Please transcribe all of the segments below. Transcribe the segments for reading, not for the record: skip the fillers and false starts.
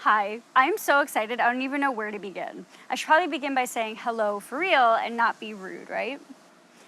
Hi, I'm so excited, I don't even know where to begin. I should probably begin by saying hello for real and not be rude, right?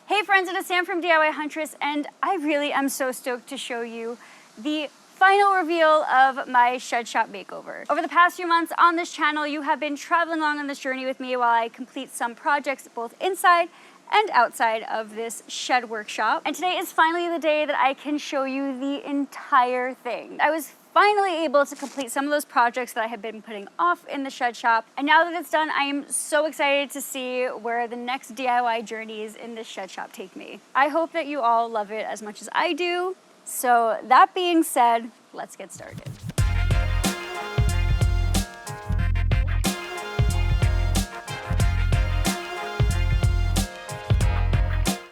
Hey friends, it is Sam from DIY Huntress, and I really am so stoked to show you the final reveal of my shed shop makeover. Over the past few months on this channel, you have been traveling along on this journey with me while I complete some projects both inside and outside of this shed workshop. And today is finally the day that I can show you the entire thing. I was finally able to complete some of those projects that I had been putting off in the shed shop. And now that it's done, I am so excited to see where the next DIY journeys in this shed shop take me. I hope that you all love it as much as I do. So that being said, let's get started.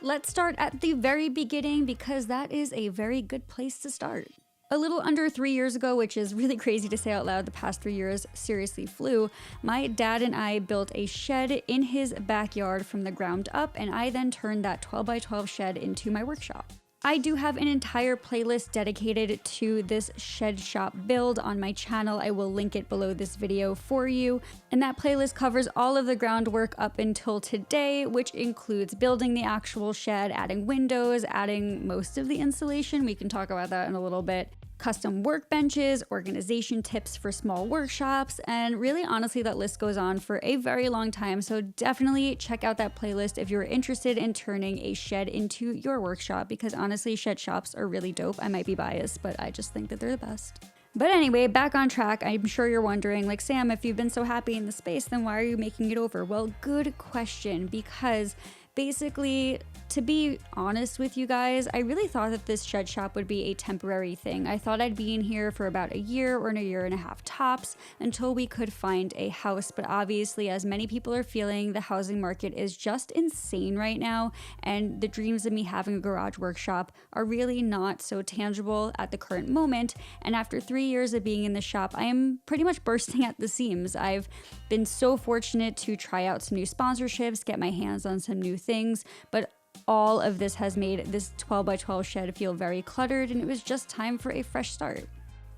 Let's start at the very beginning because that is a very good place to start. A little under 3 years ago, which is really crazy to say out loud, the past 3 years seriously flew, my dad and I built a shed in his backyard from the ground up, and I then turned that 12x12 shed into my workshop. I do have an entire playlist dedicated to this shed shop build on my channel. I will link it below this video for you. And that playlist covers all of the groundwork up until today, which includes building the actual shed, adding windows, adding most of the insulation. We can talk about that in a little bit. Custom workbenches, organization tips for small workshops, and really honestly that list goes on for a very long time, so definitely check out that playlist if you're interested in turning a shed into your workshop, because honestly shed shops are really dope. I might be biased, but I just think that they're the best. But anyway, back on track. I'm sure you're wondering, like, Sam, if you've been so happy in the space, then why are you making it over? Well, good question, because basically, to be honest with you guys, I really thought that this shed shop would be a temporary thing. I thought I'd be in here for about a year or a year and a half tops until we could find a house. But obviously, as many people are feeling, the housing market is just insane right now. And the dreams of me having a garage workshop are really not so tangible at the current moment. And after 3 years of being in the shop, I am pretty much bursting at the seams. I've been so fortunate to try out some new sponsorships, get my hands on some new things, but all of this has made this 12x12 shed feel very cluttered, and it was just time for a fresh start.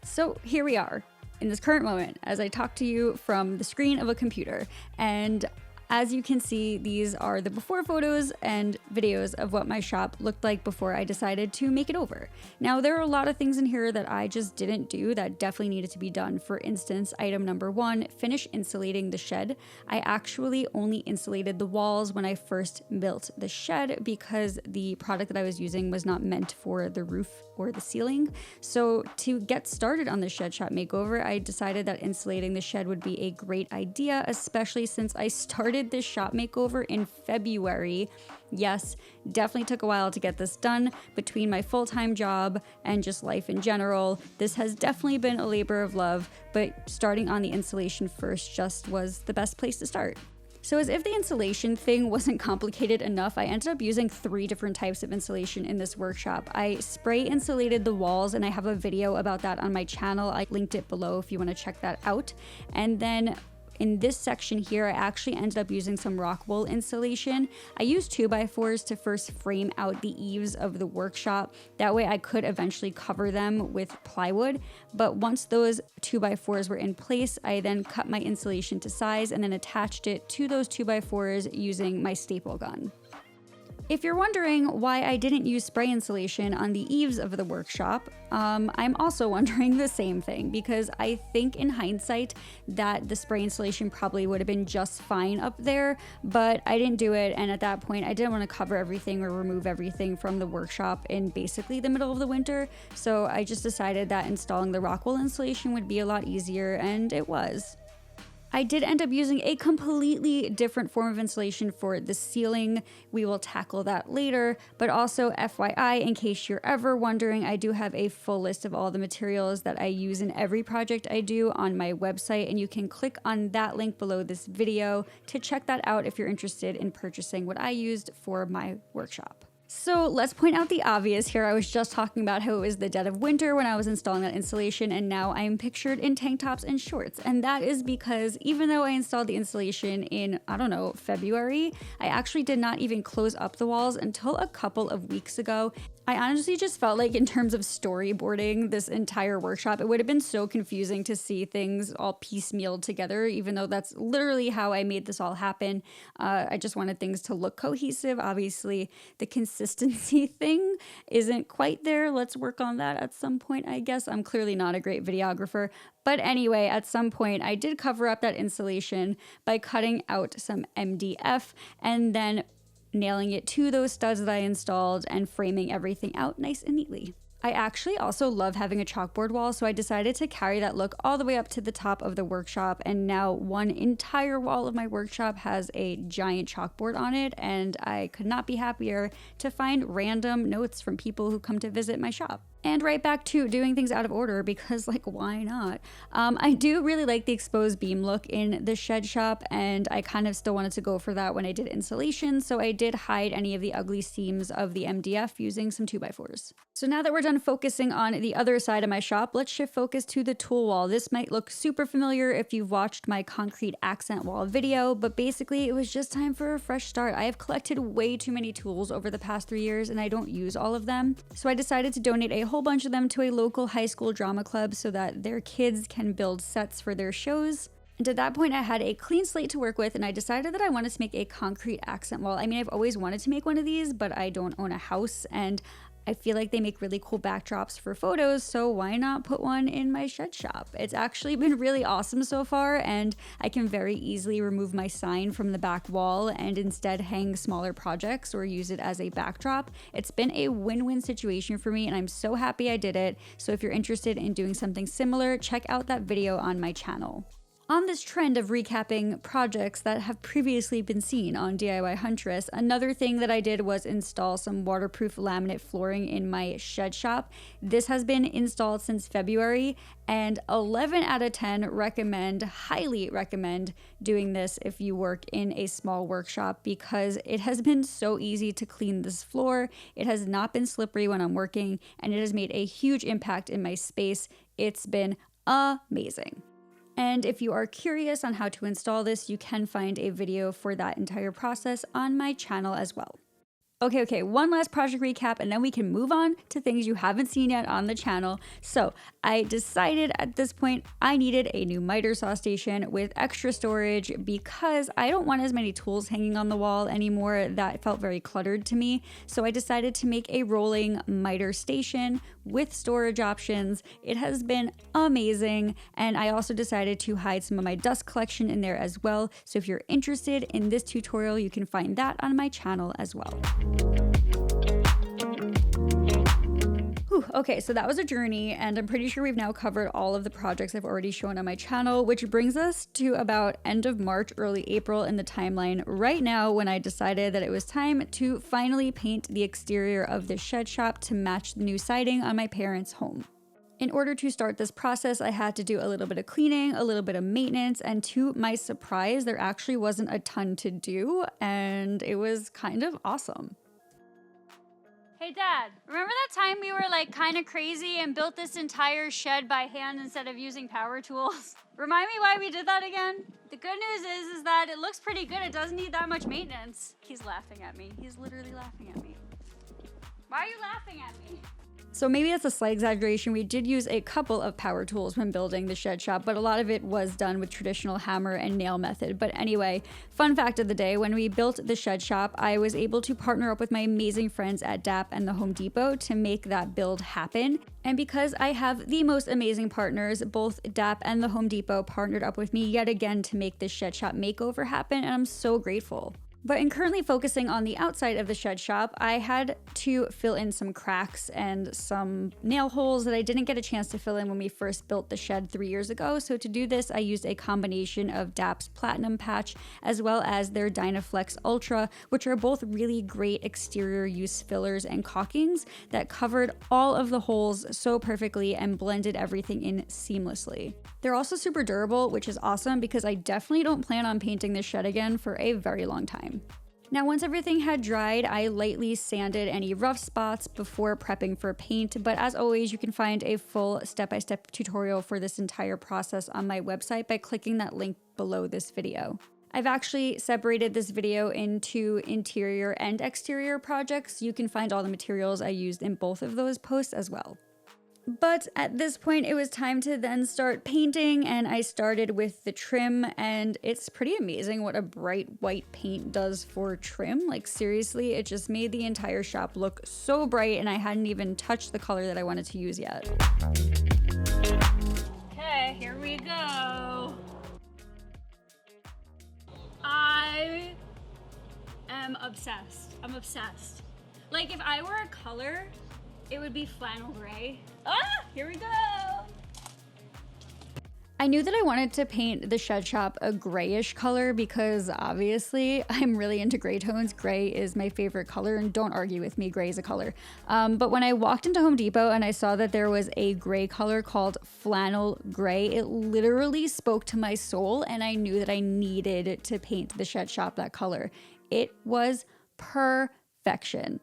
So here we are in this current moment as I talk to you from the screen of a computer, and as you can see, these are the before photos and videos of what my shop looked like before I decided to make it over. Now, there are a lot of things in here that I just didn't do that definitely needed to be done. For instance, item number 1, finish insulating the shed. I actually only insulated the walls when I first built the shed because the product that I was using was not meant for the roof or the ceiling. So to get started on the shed shop makeover, I decided that insulating the shed would be a great idea, especially since I started this shop makeover in February. Yes, definitely took a while to get this done between my full-time job and just life in general. This has definitely been a labor of love, but starting on the insulation first just was the best place to start. So as if the insulation thing wasn't complicated enough, I ended up using 3 different types of insulation in this workshop. I spray insulated the walls, and I have a video about that on my channel. I linked it below if you want to check that out. And then in this section here, I actually ended up using some rock wool insulation. I used 2x4s to first frame out the eaves of the workshop. That way I could eventually cover them with plywood. But once those 2x4s were in place, I then cut my insulation to size and then attached it to those 2x4s using my staple gun. If you're wondering why I didn't use spray insulation on the eaves of the workshop, I'm also wondering the same thing, because I think in hindsight that the spray insulation probably would have been just fine up there, but I didn't do it, and at that point I didn't want to cover everything or remove everything from the workshop in basically the middle of the winter, so I just decided that installing the rock wool insulation would be a lot easier, and it was. I did end up using a completely different form of insulation for the ceiling. We will tackle that later, but also FYI, in case you're ever wondering, I do have a full list of all the materials that I use in every project I do on my website, and you can click on that link below this video to check that out if you're interested in purchasing what I used for my workshop. So let's point out the obvious here. I was just talking about how it was the dead of winter when I was installing that insulation, and now I'm pictured in tank tops and shorts. And that is because even though I installed the insulation in, I don't know, February, I actually did not even close up the walls until a couple of weeks ago. I honestly just felt like in terms of storyboarding this entire workshop, it would have been so confusing to see things all piecemealed together, even though that's literally how I made this all happen. I just wanted things to look cohesive. Obviously, the consistency thing isn't quite there. Let's work on that at some point, I guess. I'm clearly not a great videographer. But anyway, at some point, I did cover up that insulation by cutting out some MDF and then nailing it to those studs that I installed and framing everything out nice and neatly. I actually also love having a chalkboard wall, so I decided to carry that look all the way up to the top of the workshop, and now one entire wall of my workshop has a giant chalkboard on it, and I could not be happier to find random notes from people who come to visit my shop. And right back to doing things out of order because, like, why not? I do really like the exposed beam look in the shed shop, and I kind of still wanted to go for that when I did insulation, so I did hide any of the ugly seams of the MDF using some 2x4s. So now that we're done focusing on the other side of my shop, let's shift focus to the tool wall. This might look super familiar if you've watched my concrete accent wall video, but basically it was just time for a fresh start. I have collected way too many tools over the past 3 years and I don't use all of them, so I decided to donate a whole bunch of them to a local high school drama club so that their kids can build sets for their shows. And at that point I had a clean slate to work with, and I decided that I wanted to make a concrete accent wall. I mean, I've always wanted to make one of these, but I don't own a house and I feel like they make really cool backdrops for photos, so why not put one in my shed shop? It's actually been really awesome so far, and I can very easily remove my sign from the back wall and instead hang smaller projects or use it as a backdrop. It's been a win-win situation for me, and I'm so happy I did it. So if you're interested in doing something similar, check out that video on my channel. On this trend of recapping projects that have previously been seen on DIY Huntress, another thing that I did was install some waterproof laminate flooring in my shed shop. This has been installed since February, and 11 out of 10 highly recommend doing this if you work in a small workshop because it has been so easy to clean this floor. It has not been slippery when I'm working, and it has made a huge impact in my space. It's been amazing. And if you are curious on how to install this, you can find a video for that entire process on my channel as well. Okay, one last project recap and then we can move on to things you haven't seen yet on the channel. So I decided at this point I needed a new miter saw station with extra storage because I don't want as many tools hanging on the wall anymore. That felt very cluttered to me. So I decided to make a rolling miter station with storage options. It has been amazing, and I also decided to hide some of my dust collection in there as well. So if you're interested in this tutorial, you can find that on my channel as well. Okay, so that was a journey, and I'm pretty sure we've now covered all of the projects I've already shown on my channel, which brings us to about end of March, early April in the timeline right now when I decided that it was time to finally paint the exterior of the shed shop to match the new siding on my parents' home. In order to start this process, I had to do a little bit of cleaning, a little bit of maintenance, and to my surprise, there actually wasn't a ton to do, and it was kind of awesome. Hey Dad, remember that time we were like kind of crazy and built this entire shed by hand instead of using power tools? Remind me why we did that again? The good news is that it looks pretty good. It doesn't need that much maintenance. He's laughing at me. He's literally laughing at me. Why are you laughing at me? So maybe that's a slight exaggeration. We did use a couple of power tools when building the shed shop, but a lot of it was done with traditional hammer and nail method. But anyway, fun fact of the day, when we built the shed shop, I was able to partner up with my amazing friends at DAP and the Home Depot to make that build happen. And because I have the most amazing partners, both DAP and the Home Depot partnered up with me yet again to make this shed shop makeover happen, and I'm so grateful. But in currently focusing on the outside of the shed shop, I had to fill in some cracks and some nail holes that I didn't get a chance to fill in when we first built the shed 3 years ago. So to do this, I used a combination of DAP's Platinum Patch as well as their Dynaflex Ultra, which are both really great exterior use fillers and caulkings that covered all of the holes so perfectly and blended everything in seamlessly. They're also super durable, which is awesome because I definitely don't plan on painting this shed again for a very long time. Now, once everything had dried, I lightly sanded any rough spots before prepping for paint, but as always, you can find a full step-by-step tutorial for this entire process on my website by clicking that link below this video. I've actually separated this video into interior and exterior projects. You can find all the materials I used in both of those posts as well. But at this point, it was time to then start painting, and I started with the trim, and it's pretty amazing what a bright white paint does for trim. Like seriously, it just made the entire shop look so bright, and I hadn't even touched the color that I wanted to use yet. Okay, here we go. I am obsessed. I'm obsessed. Like if I were a color, it would be flannel gray. Ah, here we go. I knew that I wanted to paint the shed shop a grayish color because obviously I'm really into gray tones. Gray is my favorite color, and don't argue with me, gray is a color. But when I walked into Home Depot and I saw that there was a gray color called flannel gray, it literally spoke to my soul, and I knew that I needed to paint the shed shop that color. It was perfection.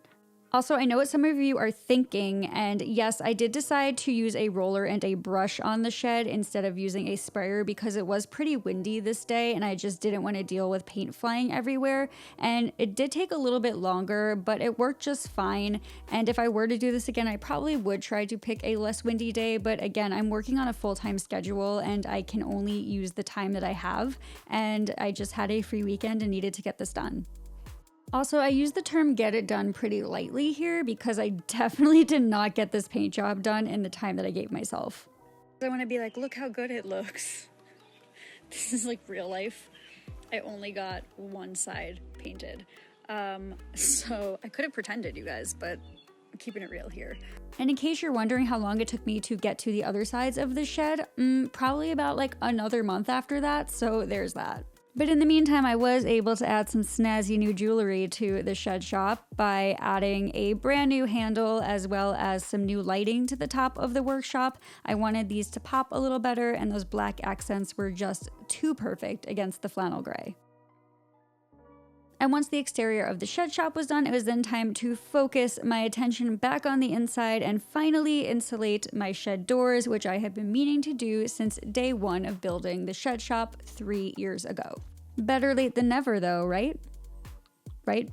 Also, I know what some of you are thinking, and yes, I did decide to use a roller and a brush on the shed instead of using a sprayer because it was pretty windy this day and I just didn't want to deal with paint flying everywhere. And it did take a little bit longer, but it worked just fine. And if I were to do this again, I probably would try to pick a less windy day, but again, I'm working on a full-time schedule and I can only use the time that I have, and I just had a free weekend and needed to get this done. Also, I use the term get it done pretty lightly here because I definitely did not get this paint job done in the time that I gave myself. I want to be like, look how good it looks. This is like real life. I only got one side painted. So I could have pretended, you guys, but I'm keeping it real here. And in case you're wondering how long it took me to get to the other sides of the shed, probably about like another month after that, so there's that. But in the meantime, I was able to add some snazzy new jewelry to the shed shop by adding a brand new handle as well as some new lighting to the top of the workshop. I wanted these to pop a little better, and those black accents were just too perfect against the flannel gray. And once the exterior of the shed shop was done, it was then time to focus my attention back on the inside and finally insulate my shed doors, which I have been meaning to do since day one of building the shed shop 3 years ago. Better late than never though, right? Right?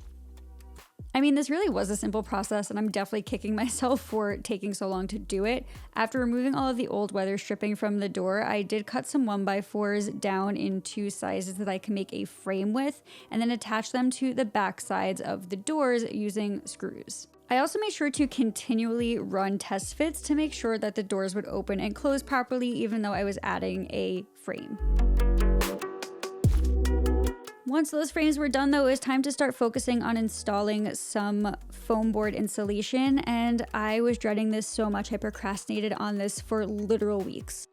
I mean, this really was a simple process, and I'm definitely kicking myself for taking so long to do it. After removing all of the old weather stripping from the door, I did cut some 1x4s down into sizes that I can make a frame with, and then attach them to the back sides of the doors using screws. I also made sure to continually run test fits to make sure that the doors would open and close properly, even though I was adding a frame. Once those frames were done though, it was time to start focusing on installing some foam board insulation, and I was dreading this so much I procrastinated on this for literal weeks.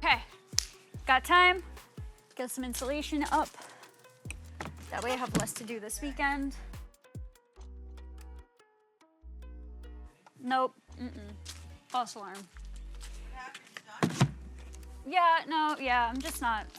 Okay, got time, get some insulation up. That way I have less to do this weekend. Nope, false alarm.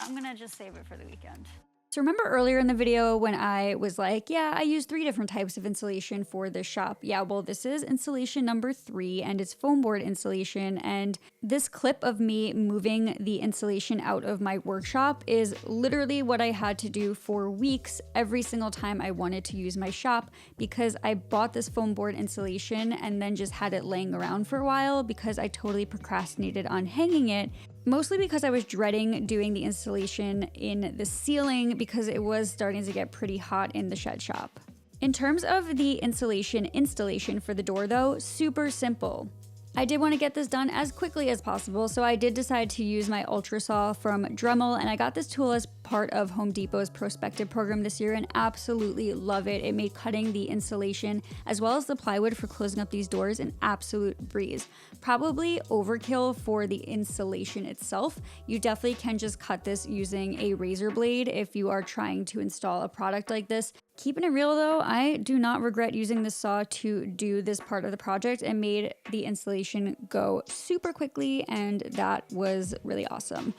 I'm gonna just save it for the weekend. So remember earlier in the video when I was like, yeah, I use 3 different types of insulation for this shop. Yeah, well, this is insulation number 3, and it's foam board insulation. And this clip of me moving the insulation out of my workshop is literally what I had to do for weeks every single time I wanted to use my shop, because I bought this foam board insulation and then just had it laying around for a while because I totally procrastinated on hanging it. Mostly because I was dreading doing the installation in the ceiling because it was starting to get pretty hot in the shed shop. In terms of the installation for the door though, super simple. I did want to get this done as quickly as possible, so I did decide to use my Ultra Saw from Dremel, and I got this tool as part of Home Depot's Prospective program this year and absolutely love it. It made cutting the insulation as well as the plywood for closing up these doors an absolute breeze. Probably overkill for the insulation itself. You definitely can just cut this using a razor blade if you are trying to install a product like this. Keeping it real though, I do not regret using this saw to do this part of the project and made the installation go super quickly, and that was really awesome.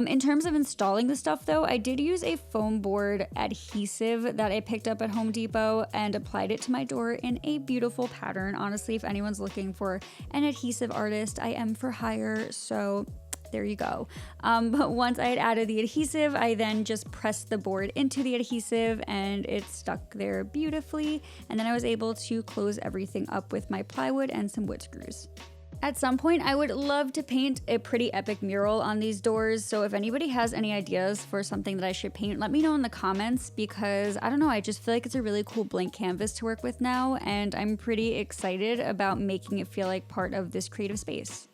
In terms of installing the stuff though, I did use a foam board adhesive that I picked up at Home Depot and applied it to my door in a beautiful pattern. Honestly, if anyone's looking for an adhesive artist, I am for hire, so there you go. But once I had added the adhesive, I then just pressed the board into the adhesive and it stuck there beautifully. And then I was able to close everything up with my plywood and some wood screws. At some point, I would love to paint a pretty epic mural on these doors, so if anybody has any ideas for something that I should paint, let me know in the comments, because I don't know, I just feel like it's a really cool blank canvas to work with now, and I'm pretty excited about making it feel like part of this creative space.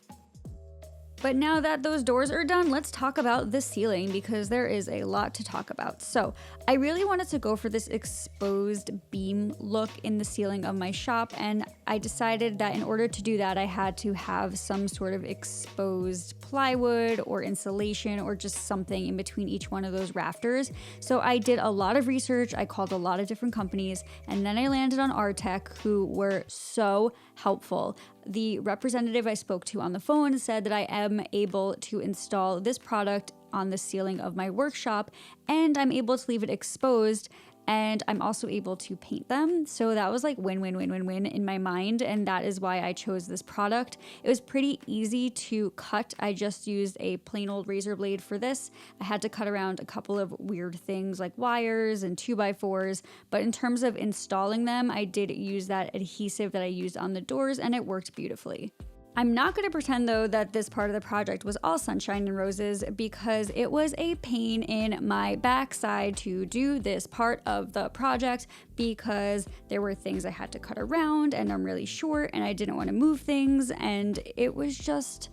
But now that those doors are done, let's talk about the ceiling, because there is a lot to talk about. So I really wanted to go for this exposed beam look in the ceiling of my shop, and I decided that in order to do that, I had to have some sort of exposed plywood or insulation or just something in between each one of those rafters. So I did a lot of research, I called a lot of different companies, and then I landed on Artec, who were so helpful. The representative I spoke to on the phone said that I am able to install this product on the ceiling of my workshop, and I'm able to leave it exposed, and I'm also able to paint them. So that was like win, win, win, win, win in my mind, and that is why I chose this product. It was pretty easy to cut. I just used a plain old razor blade for this. I had to cut around a couple of weird things like wires and 2x4s, but in terms of installing them, I did use that adhesive that I used on the doors, and it worked beautifully. I'm not going to pretend though that this part of the project was all sunshine and roses, because it was a pain in my backside to do this part of the project, because there were things I had to cut around and I'm really short and I didn't want to move things, and it was just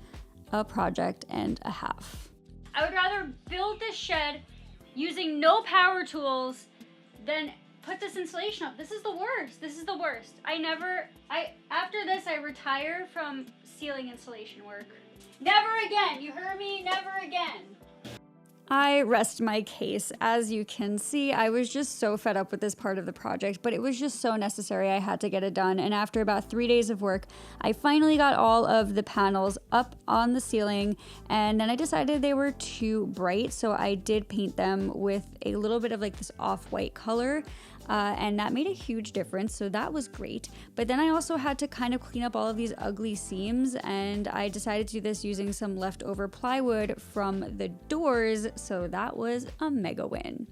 a project and a half. I would rather build this shed using no power tools than put this insulation up. This is the worst. This is the worst. After this, I retire from ceiling insulation work. Never again. You heard me? Never again. I rest my case. As you can see, I was just so fed up with this part of the project, but it was just so necessary. I had to get it done. And after about 3 days of work, I finally got all of the panels up on the ceiling, and then I decided they were too bright, so I did paint them with a little bit of like this off-white color. And that made a huge difference, so that was great. But then I also had to kind of clean up all of these ugly seams, and I decided to do this using some leftover plywood from the doors, so that was a mega win.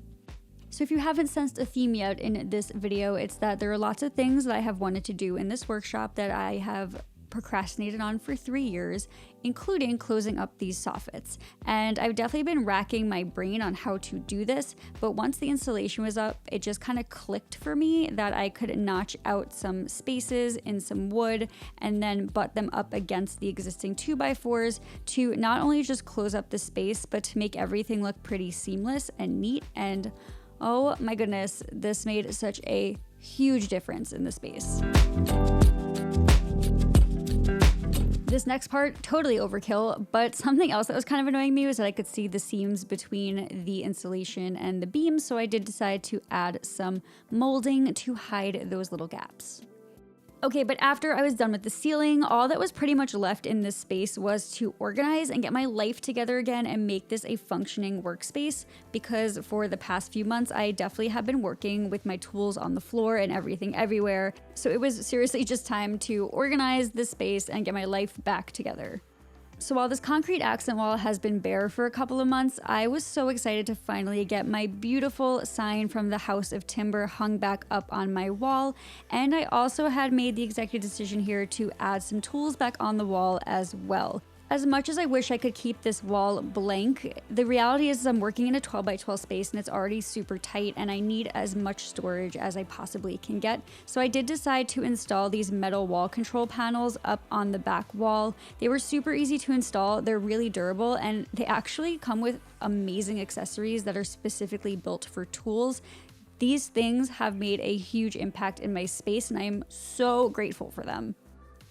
So if you haven't sensed a theme yet in this video, it's that there are lots of things that I have wanted to do in this workshop that I have procrastinated on for 3 years, including closing up these soffits. And I've definitely been racking my brain on how to do this, but once the installation was up, it just kind of clicked for me that I could notch out some spaces in some wood and then butt them up against the existing 2x4s to not only just close up the space, but to make everything look pretty seamless and neat. And oh my goodness, this made such a huge difference in the space. This next part, totally overkill, but something else that was kind of annoying me was that I could see the seams between the insulation and the beams, so I did decide to add some molding to hide those little gaps. Okay, but after I was done with the ceiling, all that was pretty much left in this space was to organize and get my life together again and make this a functioning workspace, because for the past few months, I definitely have been working with my tools on the floor and everything everywhere. So it was seriously just time to organize this space and get my life back together. So while this concrete accent wall has been bare for a couple of months, I was so excited to finally get my beautiful sign from the House of Timber hung back up on my wall. And I also had made the executive decision here to add some tools back on the wall as well. As much as I wish I could keep this wall blank, the reality is I'm working in a 12 by 12 space and it's already super tight and I need as much storage as I possibly can get. So I did decide to install these metal wall control panels up on the back wall. They were super easy to install, they're really durable, and they actually come with amazing accessories that are specifically built for tools. These things have made a huge impact in my space and I am so grateful for them.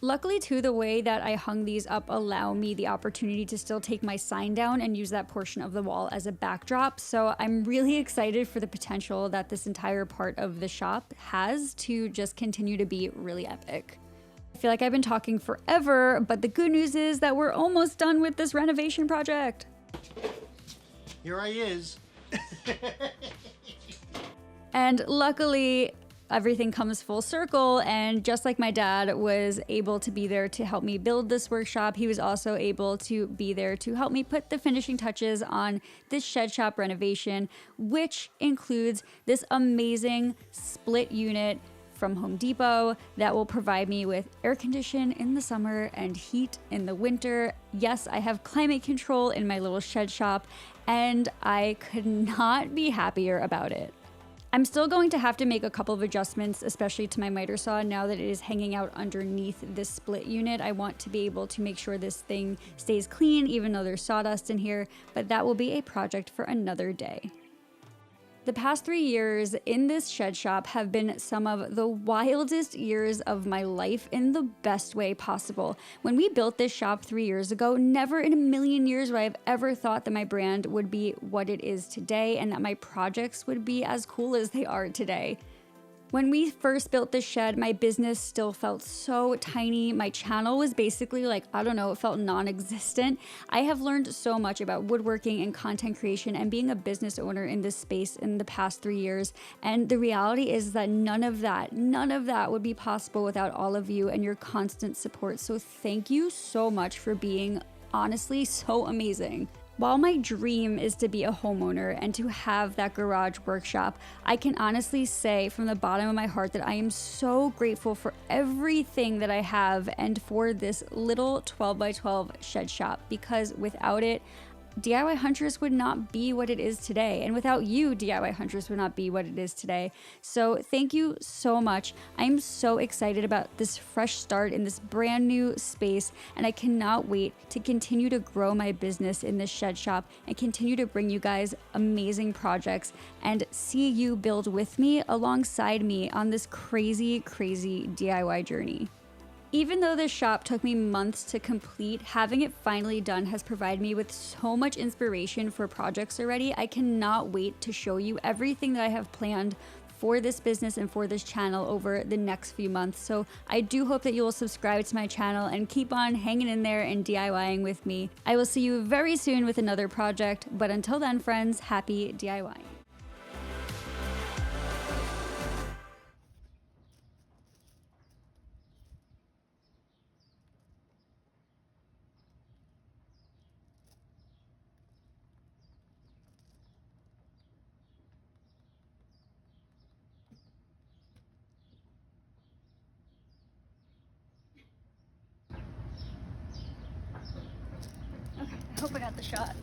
Luckily too, the way that I hung these up allow me the opportunity to still take my sign down and use that portion of the wall as a backdrop. So I'm really excited for the potential that this entire part of the shop has to just continue to be really epic. I feel like I've been talking forever, but the good news is that we're almost done with this renovation project. Here I is. And luckily, everything comes full circle, and just like my dad was able to be there to help me build this workshop, he was also able to be there to help me put the finishing touches on this shed shop renovation, which includes this amazing split unit from Home Depot that will provide me with air condition in the summer and heat in the winter. Yes, I have climate control in my little shed shop, and I could not be happier about it. I'm still going to have to make a couple of adjustments, especially to my miter saw now that it is hanging out underneath this split unit. I want to be able to make sure this thing stays clean, even though there's sawdust in here, but that will be a project for another day. The past 3 years in this shed shop have been some of the wildest years of my life in the best way possible. When we built this shop 3 years ago, never in a million years would I have ever thought that my brand would be what it is today and that my projects would be as cool as they are today. When we first built this shed, my business still felt so tiny. My channel was basically like, I don't know, it felt non-existent. I have learned so much about woodworking and content creation and being a business owner in this space in the past 3 years. And the reality is that none of that would be possible without all of you and your constant support. So thank you so much for being honestly so amazing. While my dream is to be a homeowner and to have that garage workshop, I can honestly say from the bottom of my heart that I am so grateful for everything that I have and for this little 12 by 12 shed shop, because without it, DIY Hunters would not be what it is today. And without you, DIY Hunters would not be what it is today. So thank you so much. I'm so excited about this fresh start in this brand new space. And I cannot wait to continue to grow my business in this shed shop and continue to bring you guys amazing projects and see you build with me alongside me on this crazy, crazy DIY journey. Even though this shop took me months to complete, having it finally done has provided me with so much inspiration for projects already. I cannot wait to show you everything that I have planned for this business and for this channel over the next few months. So I do hope that you will subscribe to my channel and keep on hanging in there and DIYing with me. I will see you very soon with another project, but until then, friends, happy DIYing. Okay, I hope I got the shot.